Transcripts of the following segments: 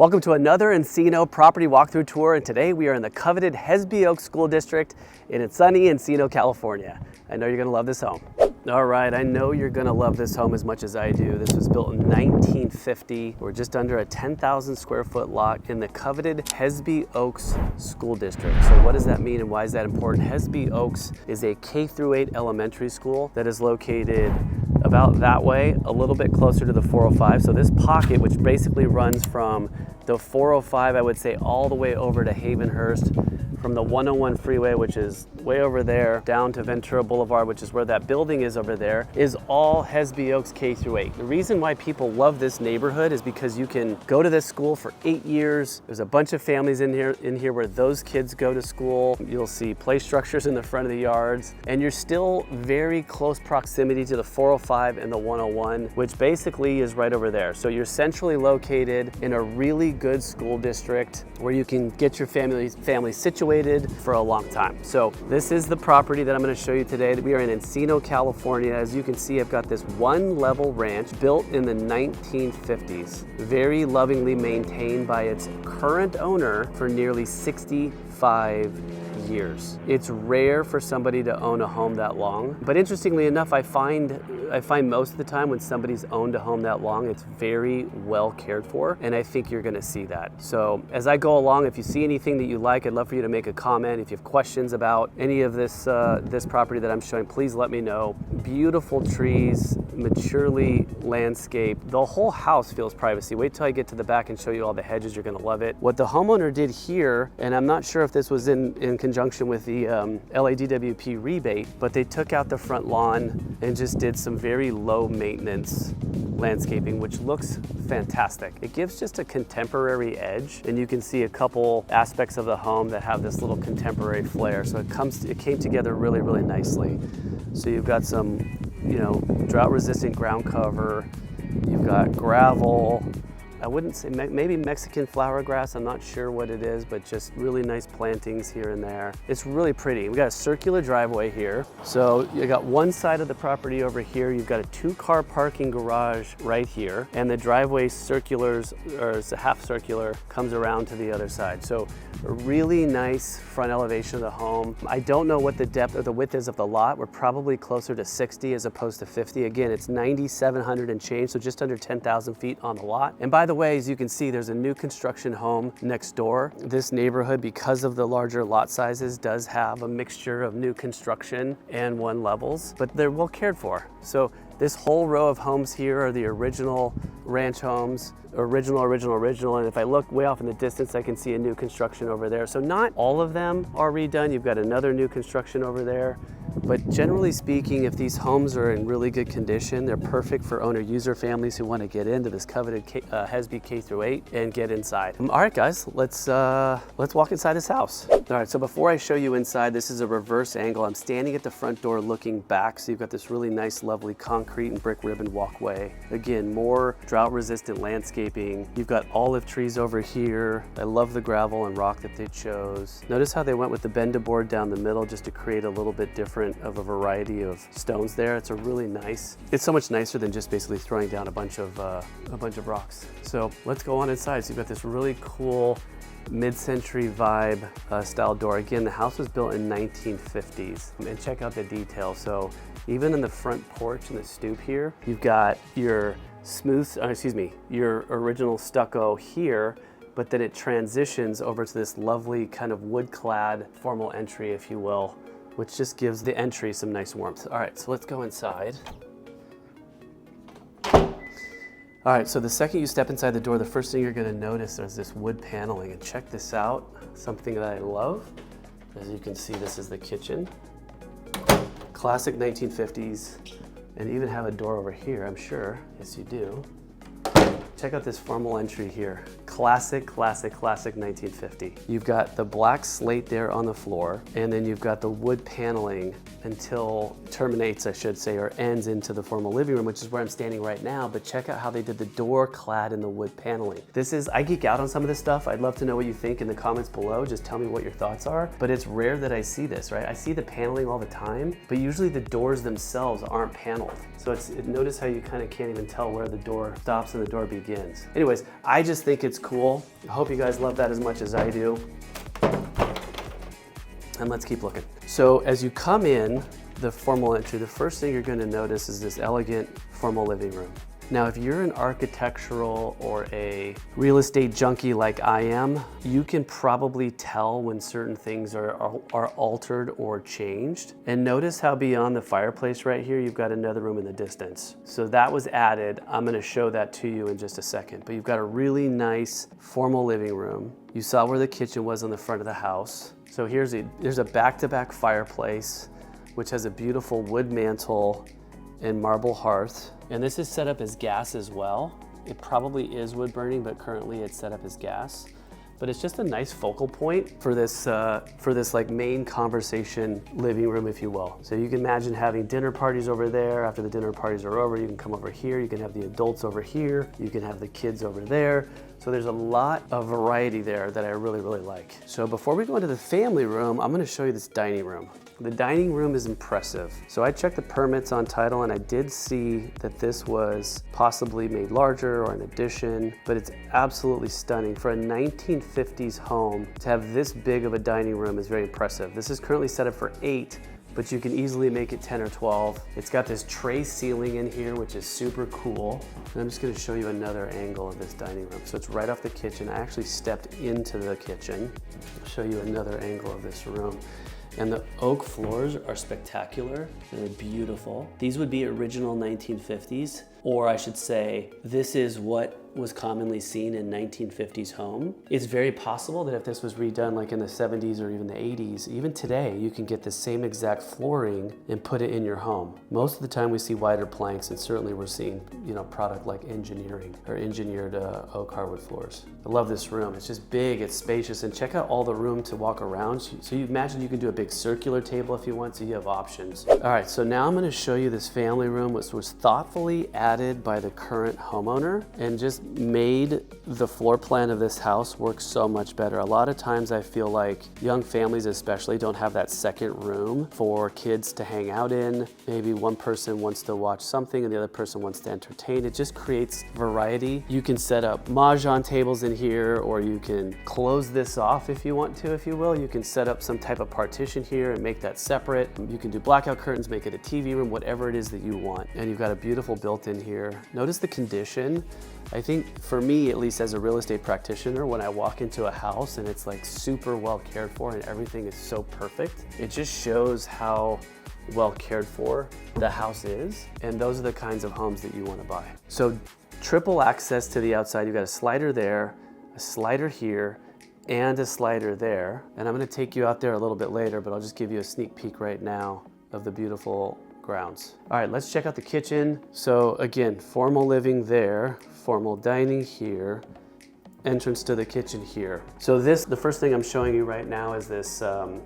Welcome to another Encino property walkthrough tour, and today we are in the coveted Hesby Oaks School District in sunny Encino, California. I know you're gonna love this home. All right, I know you're gonna love this home as much as I do. This was built in 1950. We're just under a 10,000 square foot lot in the coveted Hesby Oaks School District. So what does that mean and why is that important? Hesby Oaks is a K-8 elementary school that is located about that way, a little bit closer to the 405. So this pocket, which basically runs from the 405, I would say, all the way over to Havenhurst, from the 101 freeway, which is way over there, down to Ventura Boulevard, which is where that building is over there, is all Hesby Oaks K-8. The reason why people love this neighborhood is because you can go to this school for 8 years. There's a bunch of families in here where those kids go to school. You'll see play structures in the front of the yards, and you're still very close proximity to the 405 and the 101, which basically is right over there. So you're centrally located in a really good school district where you can get your family situated for a long time. So this is the property that I'm going to show you today. We are in Encino, California. As you can see, I've got this one-level ranch built in the 1950s, very lovingly maintained by its current owner for nearly 65 years. It's rare for somebody to own a home that long, but interestingly enough, I find most of the time when somebody's owned a home that long, it's very well cared for, and I think you're gonna see that. So as I go along, if you see anything that you like, I'd love for you to make a comment. If you have questions about any of this property that I'm showing, please let me know. Beautiful trees, maturely landscaped. The whole house feels privacy. Wait till I get to the back and show you all the hedges. You're gonna love it. What the homeowner did here, and I'm not sure if this was in conjunction with the LADWP rebate, but they took out the front lawn and just did some very low maintenance landscaping, which looks fantastic. It gives just a contemporary edge, and you can see a couple aspects of the home that have this little contemporary flair. So it came together really, really nicely. So you've got some, drought-resistant ground cover. You've got gravel. I wouldn't say, maybe Mexican flower grass, I'm not sure what it is, but just really nice plantings here and there. It's really pretty. We got a circular driveway here. So you got one side of the property over here, you've got a 2-car parking garage right here, and the driveway circulars, or it's a half circular, comes around to the other side. So a really nice front elevation of the home. I don't know what the depth or the width is of the lot. We're probably closer to 60 as opposed to 50. Again, it's 9,700 and change, so just under 10,000 feet on the lot. And by the way, as you can see, there's a new construction home next door. This neighborhood, because of the larger lot sizes, does have a mixture of new construction and one levels, but they're well cared for. So this whole row of homes here are the original ranch homes, original, and if I look way off in the distance, I can see a new construction over there. So not all of them are redone. You've got another new construction over there. But generally speaking, if these homes are in really good condition, they're perfect for owner-user families who want to get into this coveted Hesby K-8 and get inside. All right, guys, let's walk inside this house. All right, so before I show you inside, this is a reverse angle. I'm standing at the front door looking back, so you've got this really nice, lovely concrete and brick ribbon walkway. Again, more drought-resistant landscaping. You've got olive trees over here. I love the gravel and rock that they chose. Notice how they went with the bend-a-board down the middle just to create a little bit different of a variety of stones there. It's a really nice, it's so much nicer than just basically throwing down a bunch of rocks. So let's go on inside. So you've got this really cool mid-century vibe style door. Again, the house was built in 1950s, and check out the detail. So even in the front porch and the stoop here, you've got your your original stucco here, but then it transitions over to this lovely kind of wood-clad formal entry, if you will, which just gives the entry some nice warmth. All right, so let's go inside. All right, so the second you step inside the door, the first thing you're gonna notice is this wood paneling, and check this out, something that I love. As you can see, this is the kitchen. Classic 1950s, and even have a door over here, I'm sure. Yes, you do. Check out this formal entry here. Classic 1950. You've got the black slate there on the floor, and then you've got the wood paneling until terminates, I should say, or ends into the formal living room, which is where I'm standing right now. But check out how they did the door clad in the wood paneling. I geek out on some of this stuff. I'd love to know what you think in the comments below. Just tell me what your thoughts are. But it's rare that I see this, right? I see the paneling all the time, but usually the doors themselves aren't paneled. So notice how you kind of can't even tell where the door stops and the door begins. begins. Anyways, I just think it's cool. I hope you guys love that as much as I do. And let's keep looking. So as you come in the formal entry, the first thing you're going to notice is this elegant formal living room. Now, if you're an architectural or a real estate junkie like I am, you can probably tell when certain things are altered or changed. And notice how beyond the fireplace right here, you've got another room in the distance. So that was added. I'm gonna show that to you in just a second. But you've got a really nice formal living room. You saw where the kitchen was on the front of the house. So there's a back-to-back fireplace, which has a beautiful wood mantle and marble hearth. And this is set up as gas as well. It probably is wood burning, but currently it's set up as gas. But it's just a nice focal point for this like main conversation living room, if you will. So you can imagine having dinner parties over there. After the dinner parties are over, you can come over here. You can have the adults over here. You can have the kids over there. So there's a lot of variety there that I really, really like. So before we go into the family room, I'm gonna show you this dining room. The dining room is impressive. So I checked the permits on title and I did see that this was possibly made larger or an addition, but it's absolutely stunning. For a 1950s home, to have this big of a dining room is very impressive. This is currently set up for 8, but you can easily make it 10 or 12. It's got this tray ceiling in here, which is super cool. And I'm just gonna show you another angle of this dining room. So it's right off the kitchen. I actually stepped into the kitchen. I'll show you another angle of this room. And the oak floors are spectacular. They're beautiful. These would be original 1950s, or I should say, this is what was commonly seen in 1950s home. It's very possible that if this was redone like in the 70s or even the 80s, even today, you can get the same exact flooring and put it in your home. Most of the time we see wider planks, and certainly we're seeing, product like engineering or engineered oak hardwood floors. I love this room. It's just big, it's spacious, and check out all the room to walk around. So you imagine you can do a big circular table if you want, so you have options. All right, so now I'm gonna show you this family room, which was thoughtfully added by the current homeowner and just made the floor plan of this house work so much better. A lot of times I feel like young families especially don't have that second room for kids to hang out in. Maybe one person wants to watch something and the other person wants to entertain. It just creates variety. You can set up mahjong tables in here, or you can close this off if you want to, if you will. You can set up some type of partition here and make that separate. You can do blackout curtains, make it a TV room, whatever it is that you want. And you've got a beautiful built-in here. Notice the condition. I think for me, at least as a real estate practitioner, when I walk into a house and it's like super well cared for and everything is so perfect, it just shows how well cared for the house is. And those are the kinds of homes that you want to buy. So triple access to the outside. You've got a slider there, a slider here, and a slider there. And I'm going to take you out there a little bit later, but I'll just give you a sneak peek right now of the beautiful grounds. All right, let's check out the kitchen. So again, formal living there, formal dining here, entrance to the kitchen here. So the first thing I'm showing you right now is this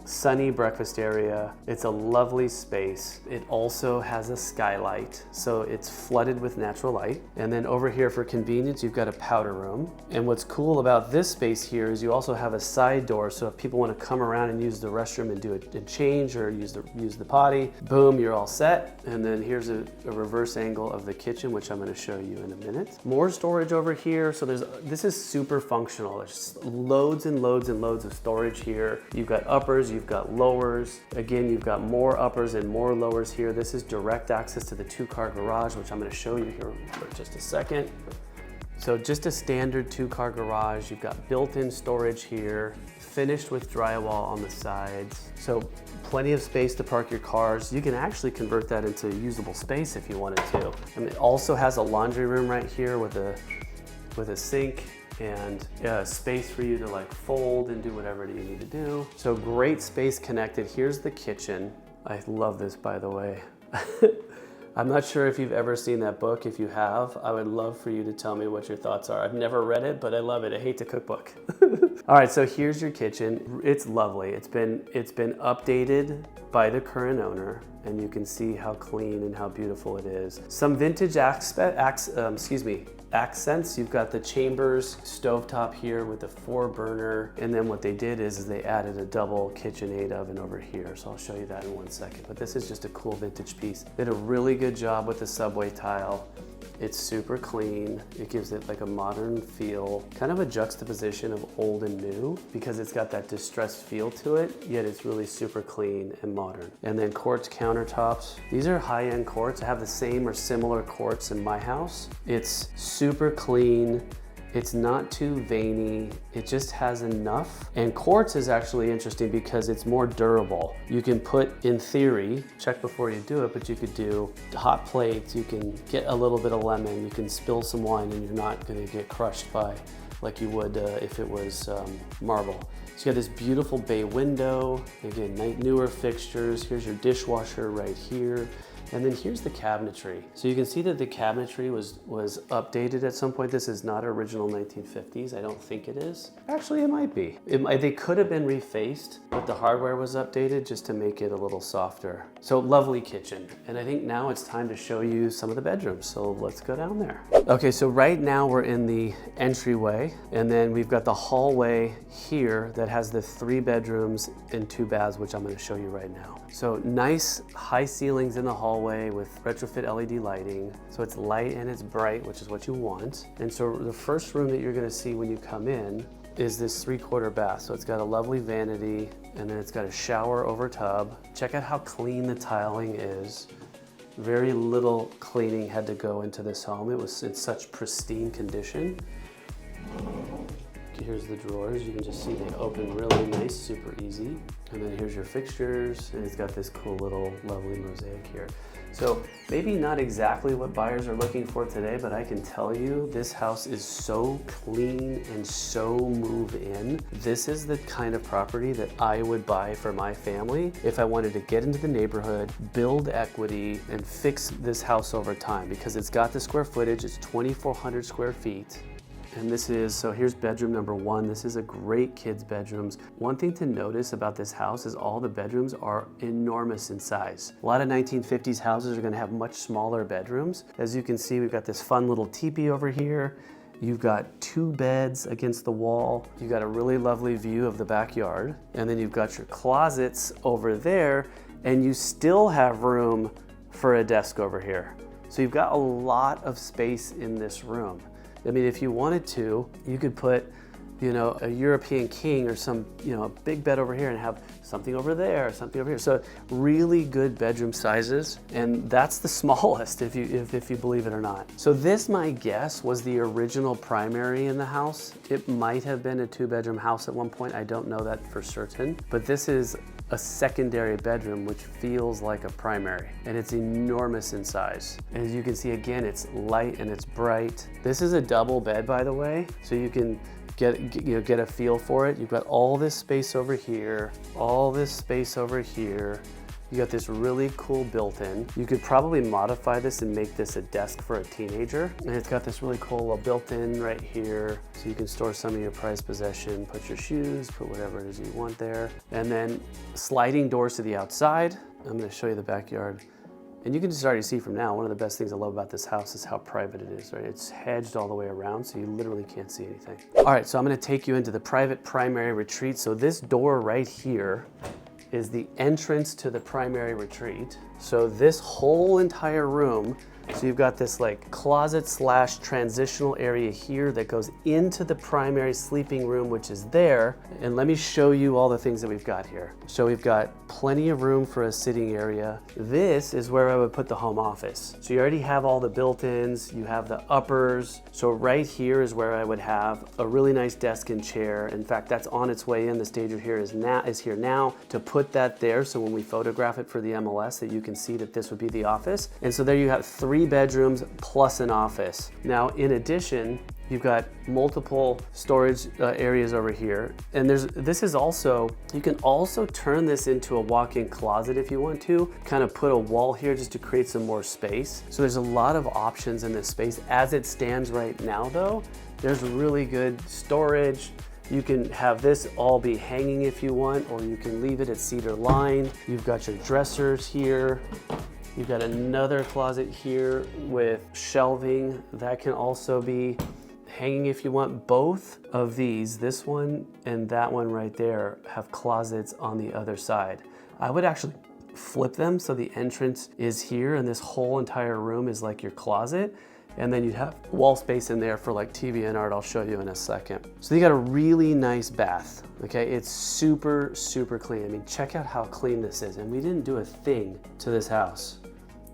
sunny breakfast area. It's a lovely space. It also has a skylight, so it's flooded with natural light. And then over here for convenience, you've got a powder room. And what's cool about this space here is you also have a side door, so if people want to come around and use the restroom and do a change or use the potty, boom, you're all set. And then here's a reverse angle of the kitchen, which I'm going to show you in a minute. More storage over here. So this is super functional. There's loads and loads and loads of storage here. You've got uppers, you've got lowers. Again, you've got more uppers and more lowers here. This is direct access to the 2-car garage, which I'm going to show you here for just a second. So just a standard 2-car garage. You've got built-in storage here, finished with drywall on the sides. So plenty of space to park your cars. You can actually convert that into usable space if you wanted to. And it also has a laundry room right here with a sink and space for you to like fold and do whatever you need to do. So great space connected. Here's the kitchen. I love this, by the way. I'm not sure if you've ever seen that book. If you have, I would love for you to tell me what your thoughts are. I've never read it, but I love it. I hate to cook book. All right, so here's your kitchen. It's lovely. It's been updated by the current owner, and you can see how clean and how beautiful it is. Some vintage accents. You've got the Chambers stovetop here with the 4-burner, and then what they did is they added a double KitchenAid oven over here. So I'll show you that in one second. But this is just a cool vintage piece. They did a really good job with the subway tile. It's super clean. It gives it like a modern feel, kind of a juxtaposition of old and new because it's got that distressed feel to it, yet it's really super clean and modern. And then quartz countertops. These are high-end quartz. I have the same or similar quartz in my house. It's super clean. It's not too veiny. It just has enough. And quartz is actually interesting because it's more durable. You can put, in theory, check before you do it, but you could do hot plates. You can get a little bit of lemon. You can spill some wine and you're not gonna get crushed by like you would if it was marble. So you got this beautiful bay window. Again, newer fixtures. Here's your dishwasher right here. And then here's the cabinetry. So you can see that the cabinetry was updated at some point. This is not original 1950s. I don't think it is. Actually, it might be. They could have been refaced, but the hardware was updated just to make it a little softer. So lovely kitchen. And I think now it's time to show you some of the bedrooms. So let's go down there. Okay, so right now we're in the entryway, and then we've got the hallway here that has the 3 bedrooms and 2 baths, which I'm gonna show you right now. So nice high ceilings in the hallway with retrofit LED lighting. So it's light and it's bright, which is what you want. And so the first room that you're gonna see when you come in is this 3/4 bath. So it's got a lovely vanity, and then it's got a shower over tub. Check out how clean the tiling is. Very little cleaning had to go into this home. It was in such pristine condition. Here's the drawers. You can just see they open really nice, super easy. And then here's your fixtures, and it's got this cool little lovely mosaic here. So maybe not exactly what buyers are looking for today, but I can tell you this house is so clean and so move in. This is the kind of property that I would buy for my family if I wanted to get into the neighborhood, build equity, and fix this house over time because it's got the square footage. It's 2,400 square feet. And this is, so here's bedroom number 1. This is a great kids' bedrooms. One thing to notice about this house is all the bedrooms are enormous in size. A lot of 1950s houses are gonna have much smaller bedrooms. As you can see, we've got this fun little teepee over here. You've got 2 beds against the wall. You've got a really lovely view of the backyard. And then you've got your closets over there, and you still have room for a desk over here. So you've got a lot of space in this room. I mean, if you wanted to, you could put, you know, a European king or some, you know, a big bed over here and have something over there, something over here. So really good bedroom sizes, and that's the smallest if you believe it or not. So this, my guess, was the original primary in the house. It might have been a 2-bedroom house at one point. I don't know that for certain, but this is a secondary bedroom, which feels like a primary, and it's enormous in size. As you can see, again, it's light and it's bright. This is a double bed, by the way, so you can get a feel for it. You've got all this space over here, all this space over here. You got this really cool built-in. You could probably modify this and make this a desk for a teenager. And it's got this really cool little built-in right here. So you can store some of your prized possession, put your shoes, put whatever it is you want there. And then sliding doors to the outside. I'm gonna show you the backyard. And you can just already see from now, one of the best things I love about this house is how private it is, right? It's hedged all the way around, so you literally can't see anything. All right, so I'm gonna take you into the private primary retreat. So this door right here is the entrance to the primary retreat. So this whole entire room, so you've got this like closet / transitional area here that goes into the primary sleeping room, which is there. And let me show you all the things that we've got here. So we've got plenty of room for a sitting area. This is where I would put the home office. So you already have all the built-ins, you have the uppers. So right here is where I would have a really nice desk and chair. In fact, that's on its way in. The stager here is here now to put that there. So when we photograph it for the MLS, that you can see that this would be the office. And so there you have 3 bedrooms plus an office. Now, in addition, you've got multiple storage areas over here. And this is also, you can also turn this into a walk-in closet if you want to, kind of put a wall here just to create some more space. So there's a lot of options in this space. As it stands right now though, there's really good storage. You can have this all be hanging if you want, or you can leave it at cedar lined. You've got your dressers here. You've got another closet here with shelving that can also be hanging if you want. Both of these, this one and that one right there, have closets on the other side. I would actually flip them so the entrance is here and this whole entire room is like your closet. And then you'd have wall space in there for like TV and art. I'll show you in a second. So you got a really nice bath, okay? It's super, super clean. I mean, check out how clean this is. And we didn't do a thing to this house.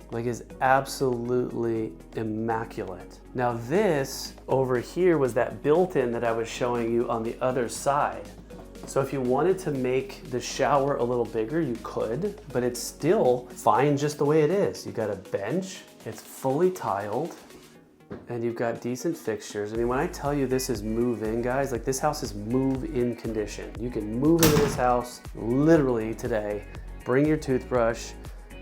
Like, it's absolutely immaculate. Now this over here was that built-in that I was showing you on the other side. So if you wanted to make the shower a little bigger, you could, but it's still fine just the way it is. You got a bench, it's fully tiled, and you've got decent fixtures. I mean, when I tell you this is move-in, guys, like this house is move-in condition. You can move into this house literally today, bring your toothbrush,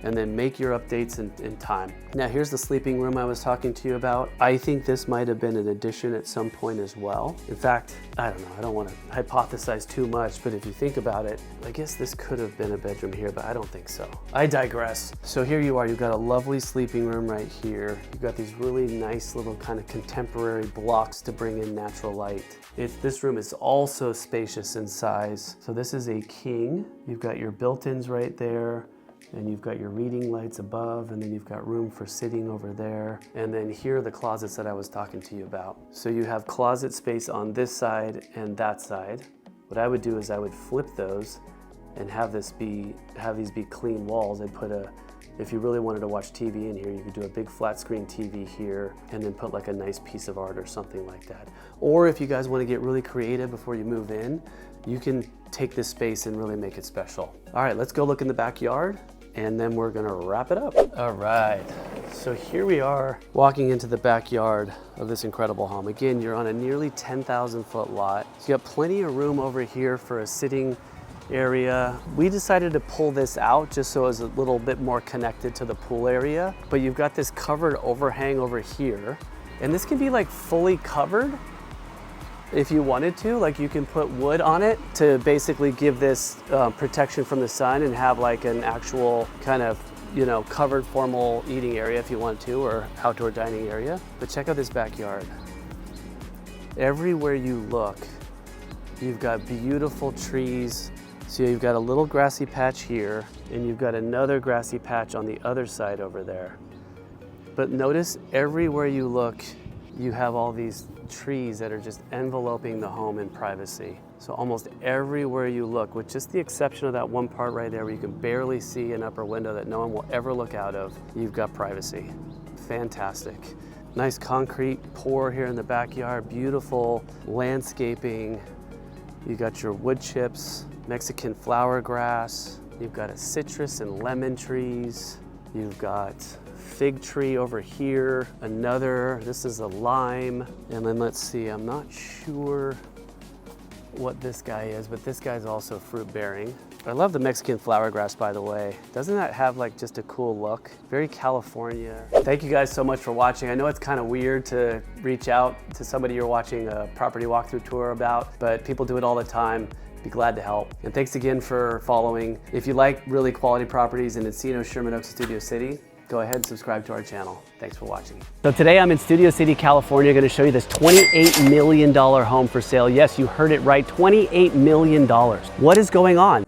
and then make your updates in time. Now here's the sleeping room I was talking to you about. I think this might have been an addition at some point as well. In fact, I don't know, I don't want to hypothesize too much, but if you think about it, I guess this could have been a bedroom here, but I don't think so. I digress. So here you are, you've got a lovely sleeping room right here. You've got these really nice little kind of contemporary blocks to bring in natural light. This room is also spacious in size. So this is a king. You've got your built-ins right there, and you've got your reading lights above, and then you've got room for sitting over there. And then here are the closets that I was talking to you about. So you have closet space on this side and that side. What I would do is I would flip those and have these be clean walls. I'd put if you really wanted to watch TV in here, you could do a big flat screen TV here and then put like a nice piece of art or something like that. Or if you guys want to get really creative before you move in, you can take this space and really make it special. All right, let's go look in the backyard, and then we're gonna wrap it up. All right, so here we are walking into the backyard of this incredible home. Again, you're on a nearly 10,000 foot lot. So you got plenty of room over here for a sitting area. We decided to pull this out just so it was a little bit more connected to the pool area, but you've got this covered overhang over here, and this can be like fully covered if you wanted to. Like you can put wood on it to basically give this protection from the sun and have like an actual kind of, you know, covered formal eating area if you want to, or outdoor dining area. But check out this backyard. Everywhere you look, you've got beautiful trees. So you've got a little grassy patch here, and you've got another grassy patch on the other side over there. But notice everywhere you look, you have all these trees that are just enveloping the home in privacy. So almost everywhere you look, with just the exception of that one part right there where you can barely see an upper window that no one will ever look out of, you've got privacy. Fantastic. Nice concrete pour here in the backyard, beautiful landscaping. You got your wood chips, Mexican flower grass. You've got a citrus and lemon trees. You've got fig tree over here, this is a lime. And then let's see, I'm not sure what this guy is, but this guy's also fruit bearing. I love the Mexican flower grass, by the way. Doesn't that have like just a cool look? Very California. Thank you guys so much for watching. I know it's kind of weird to reach out to somebody you're watching a property walkthrough tour about, but people do it all the time. Be glad to help. And thanks again for following. If you like really quality properties in Encino, Sherman Oaks, Studio City, go ahead and subscribe to our channel. Thanks for watching. So today I'm in Studio City, California, going to show you this $28 million home for sale. Yes, you heard it right, $28 million. What is going on?